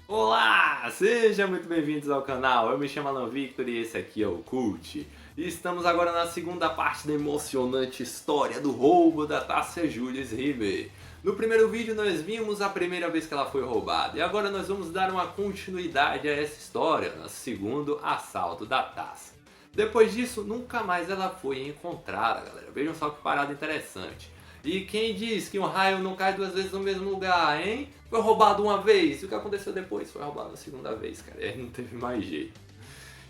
Olá! Sejam muito bem-vindos ao canal, eu me chamo Alan Victor e esse aqui é o Cult. E estamos agora na segunda parte da emocionante história do roubo da Taça Julius River. No primeiro vídeo nós vimos a primeira vez que ela foi roubada e agora nós vamos dar uma continuidade a essa história, no segundo assalto da taça. Depois disso, nunca mais ela foi encontrada, galera. Vejam só que parada interessante. E quem diz que um raio não cai duas vezes no mesmo lugar, hein? Foi roubado uma vez, e o que aconteceu depois? Foi roubado a segunda vez, cara. E aí não teve mais jeito.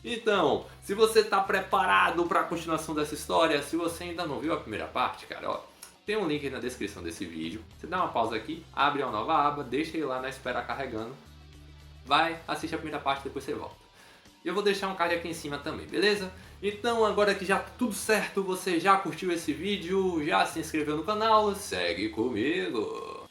Então, se você está preparado para a continuação dessa história, se você ainda não viu a primeira parte, cara, ó, tem um link aí na descrição desse vídeo. Você dá uma pausa aqui, abre uma nova aba, deixa ele lá na espera carregando. Vai, assiste a primeira parte, depois você volta. E eu vou deixar um card aqui em cima também, beleza? Então agora que já tá tudo certo, você já curtiu esse vídeo, já se inscreveu no canal, segue comigo!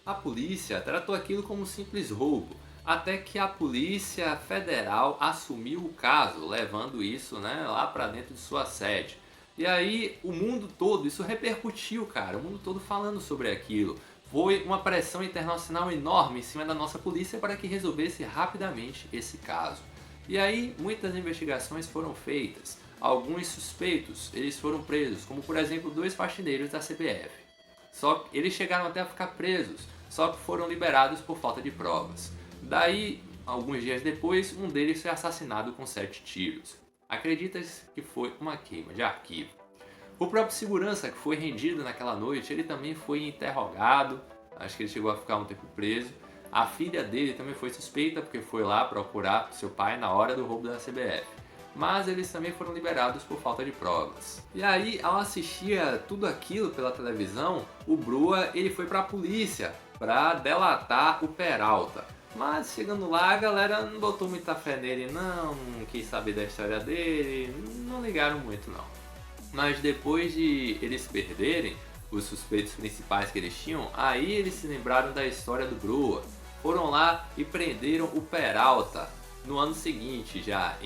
A polícia tratou aquilo como um simples roubo, até que a Polícia Federal assumiu o caso, levando isso, né, lá pra dentro de sua sede. E aí o mundo todo, isso repercutiu, cara, o mundo todo falando sobre aquilo. Foi uma pressão internacional enorme em cima da nossa polícia para que resolvesse rapidamente esse caso. E aí muitas investigações foram feitas. Alguns suspeitos, eles foram presos, como por exemplo 2 faxineiros da CBF. Só que eles chegaram até a ficar presos, só que foram liberados por falta de provas. Daí, alguns dias depois, um deles foi assassinado com 7 tiros. Acredita-se que foi uma queima de arquivo. O próprio segurança que foi rendido naquela noite, ele também foi interrogado, acho que ele chegou a ficar um tempo preso. A filha dele também foi suspeita porque foi lá procurar seu pai na hora do roubo da CBF. Mas eles também foram liberados por falta de provas. E aí, ao assistir tudo aquilo pela televisão, o Brua ele foi para a polícia para delatar o Peralta. Mas chegando lá, a galera não botou muita fé nele não quis saber da história dele, não ligaram muito não. Mas depois de eles perderem os suspeitos principais que eles tinham, aí eles se lembraram da história do Brua. Foram lá e prenderam o Peralta no ano seguinte, já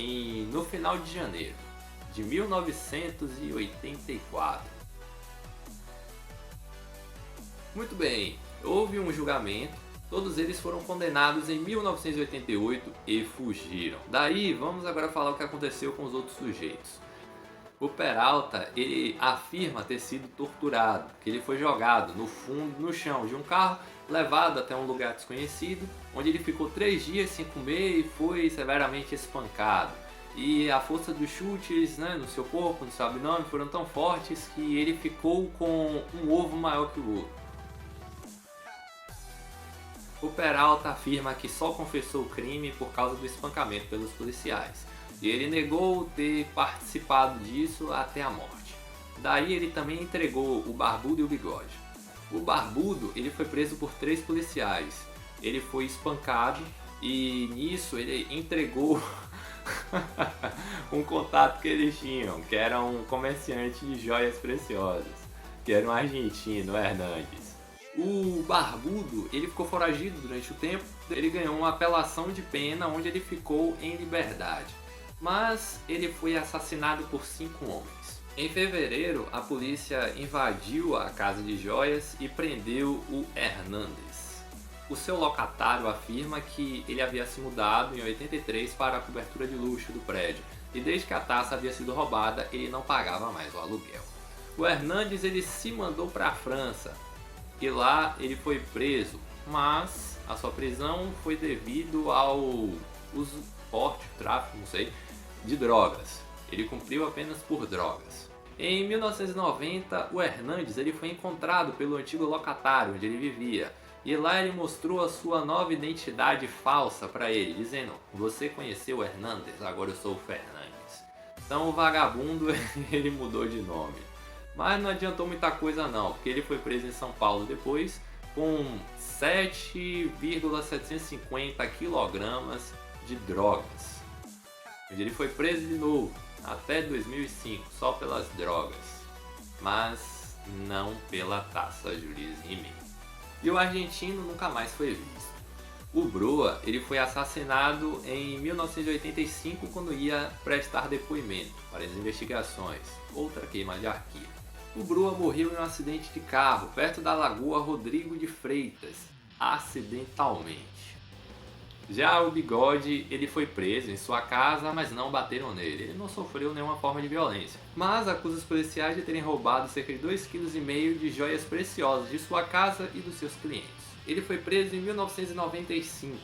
no final de janeiro de 1984. Muito bem, houve um julgamento, todos eles foram condenados em 1988 e fugiram. Daí vamos agora falar o que aconteceu com os outros sujeitos. O Peralta, ele afirma ter sido torturado, que ele foi jogado no chão de um carro, levado até um lugar desconhecido, onde ele ficou 3 dias sem comer e foi severamente espancado. E a força dos chutes, né, no seu corpo, no seu abdômen, foram tão fortes que ele ficou com um ovo maior que o outro. O Peralta afirma que só confessou o crime por causa do espancamento pelos policiais. E ele negou ter participado disso até a morte. Daí ele também entregou o Barbudo e o Bigode. O Barbudo ele foi preso por 3 policiais. Ele foi espancado e nisso ele entregou um contato que eles tinham, que era um comerciante de joias preciosas, que era um argentino, Hernandes. O Barbudo ele ficou foragido durante o tempo, ele ganhou uma apelação de pena onde ele ficou em liberdade. Mas ele foi assassinado por 5 homens. Em fevereiro, a polícia invadiu a casa de joias e prendeu o Hernandes. O seu locatário afirma que ele havia se mudado em 83 para a cobertura de luxo do prédio e desde que a taça havia sido roubada, ele não pagava mais o aluguel. O Hernandes ele se mandou para a França e lá ele foi preso, mas a sua prisão foi devido ao uso, porte, tráfico, não sei, de drogas. Ele cumpriu apenas por drogas. Em 1990, o Hernandes ele foi encontrado pelo antigo locatário onde ele vivia. E lá ele mostrou a sua nova identidade falsa para ele, dizendo: "Você conheceu o Hernandes, agora eu sou o Fernandes." Então o vagabundo ele mudou de nome. Mas não adiantou muita coisa não, porque ele foi preso em São Paulo depois com 7,750 kg de drogas. Ele foi preso de novo até 2005 só pelas drogas, mas não pela taça Julius Rimet. E o argentino nunca mais foi visto. O Brua ele foi assassinado em 1985 quando ia prestar depoimento para as investigações, outra queima de arquivo. O Brua morreu em um acidente de carro perto da Lagoa Rodrigo de Freitas, acidentalmente. Já o Bigode, ele foi preso em sua casa, mas não bateram nele. Ele não sofreu nenhuma forma de violência, mas acusa os policiais de terem roubado cerca de 2,5 kg de joias preciosas de sua casa e dos seus clientes. Ele foi preso em 1995.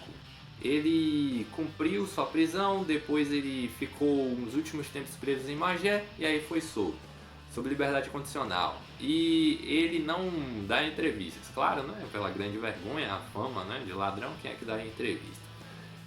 Ele cumpriu sua prisão, depois ele ficou uns últimos tempos preso em Magé e aí foi solto, sob liberdade condicional. E ele não dá entrevistas, claro, né? Pela grande vergonha, a fama, né, de ladrão, quem é que dá entrevista?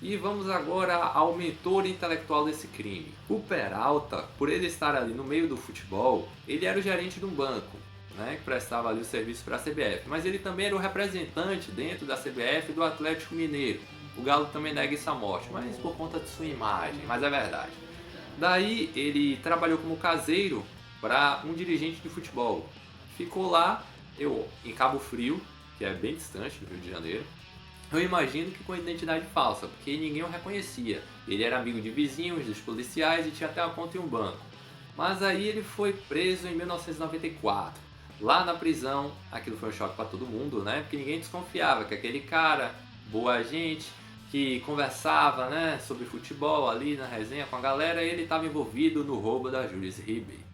E vamos agora ao mentor intelectual desse crime. O Peralta, por ele estar ali no meio do futebol, ele era o gerente de um banco, né, que prestava ali o serviço para a CBF, mas ele também era o representante dentro da CBF do Atlético Mineiro. O Galo também nega essa morte, mas por conta de sua imagem, mas é verdade. Daí ele trabalhou como caseiro para um dirigente de futebol. Ficou lá, em Cabo Frio, que é bem distante do Rio de Janeiro. Eu imagino que com identidade falsa, porque ninguém o reconhecia. Ele era amigo de vizinhos, dos policiais e tinha até uma conta em um banco. Mas aí ele foi preso em 1994. Lá na prisão, aquilo foi um choque para todo mundo, né? Porque ninguém desconfiava que aquele cara, boa gente, que conversava, né, sobre futebol ali na resenha com a galera, ele estava envolvido no roubo da Jules Rimet.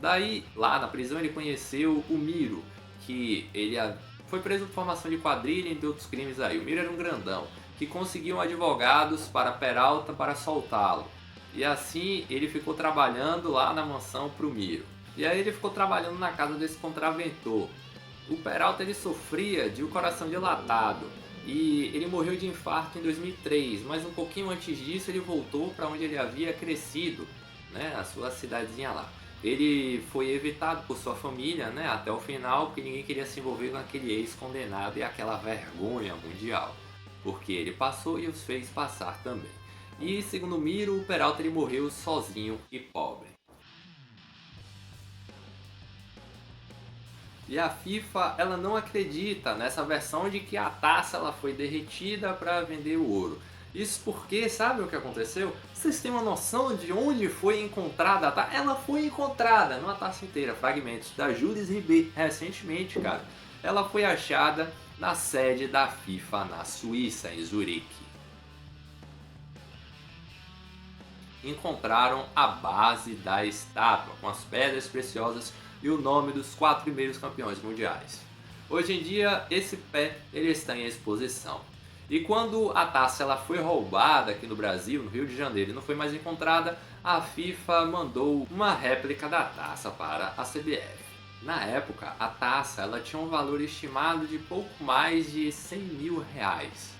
Daí, lá na prisão, ele conheceu o Miro, que ele foi preso por formação de quadrilha e de outros crimes aí. O Miro era um grandão, que conseguiu advogados para Peralta para soltá-lo. E assim ele ficou trabalhando lá na mansão pro Miro. E aí ele ficou trabalhando na casa desse contraventor. O Peralta ele sofria de um coração dilatado e ele morreu de infarto em 2003, mas um pouquinho antes disso ele voltou para onde ele havia crescido, né, a sua cidadezinha lá. Ele foi evitado por sua família, né, até o final, porque ninguém queria se envolver com aquele ex-condenado e aquela vergonha mundial, porque ele passou e os fez passar também. E segundo Miro, o Peralta ele morreu sozinho e pobre. E a FIFA ela não acredita nessa versão de que a taça ela foi derretida para vender o ouro. Isso porque, sabe o que aconteceu? Vocês têm uma noção de onde foi encontrada a taça? Ela foi encontrada numa taça inteira, fragmentos da Jules Rimet, recentemente, cara. Ela foi achada na sede da FIFA na Suíça, em Zurique. Encontraram a base da estátua, com as pedras preciosas e o nome dos 4 primeiros campeões mundiais. Hoje em dia, esse pé ele está em exposição. E quando a taça ela foi roubada aqui no Brasil, no Rio de Janeiro, e não foi mais encontrada, a FIFA mandou uma réplica da taça para a CBF. Na época, a taça ela tinha um valor estimado de pouco mais de 100 mil reais,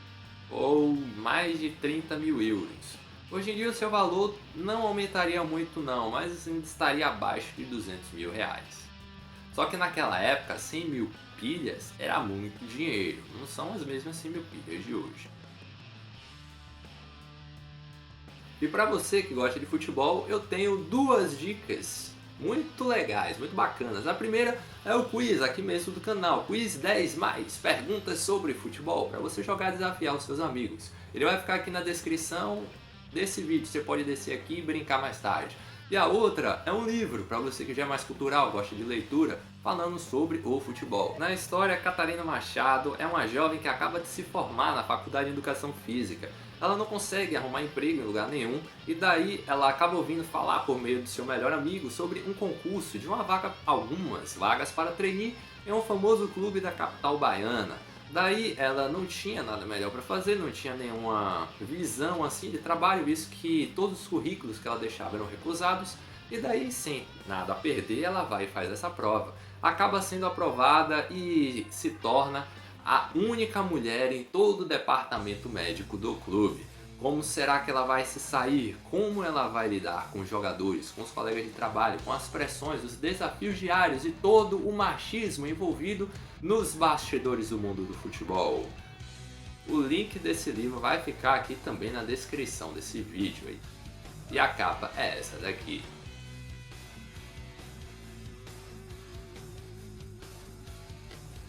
ou mais de 30 mil euros. Hoje em dia o seu valor não aumentaria muito não, mas ainda estaria abaixo de 200 mil reais. Só que naquela época, 100 mil pilhas era muito dinheiro, não são as mesmas 100 mil pilhas de hoje. E para você que gosta de futebol, eu tenho 2 dicas muito legais, muito bacanas. A primeira é o quiz aqui mesmo do canal, Quiz 10 mais perguntas sobre futebol, para você jogar e desafiar os seus amigos. Ele vai ficar aqui na descrição desse vídeo, você pode descer aqui e brincar mais tarde. E a outra é um livro, para você que já é mais cultural, gosta de leitura, falando sobre o futebol. Na história, Catarina Machado é uma jovem que acaba de se formar na Faculdade de Educação Física. Ela não consegue arrumar emprego em lugar nenhum e daí ela acaba ouvindo falar por meio do seu melhor amigo sobre um concurso de algumas vagas para trainee em um famoso clube da capital baiana. Daí ela não tinha nada melhor para fazer, não tinha nenhuma visão assim de trabalho, visto que todos os currículos que ela deixava eram recusados, e daí sem nada a perder ela vai e faz essa prova. Acaba sendo aprovada e se torna a única mulher em todo o departamento médico do clube. Como será que ela vai se sair? Como ela vai lidar com os jogadores, com os colegas de trabalho, com as pressões, os desafios diários e todo o machismo envolvido nos bastidores do mundo do futebol? O link desse livro vai ficar aqui também na descrição desse vídeo aí. E a capa é essa daqui.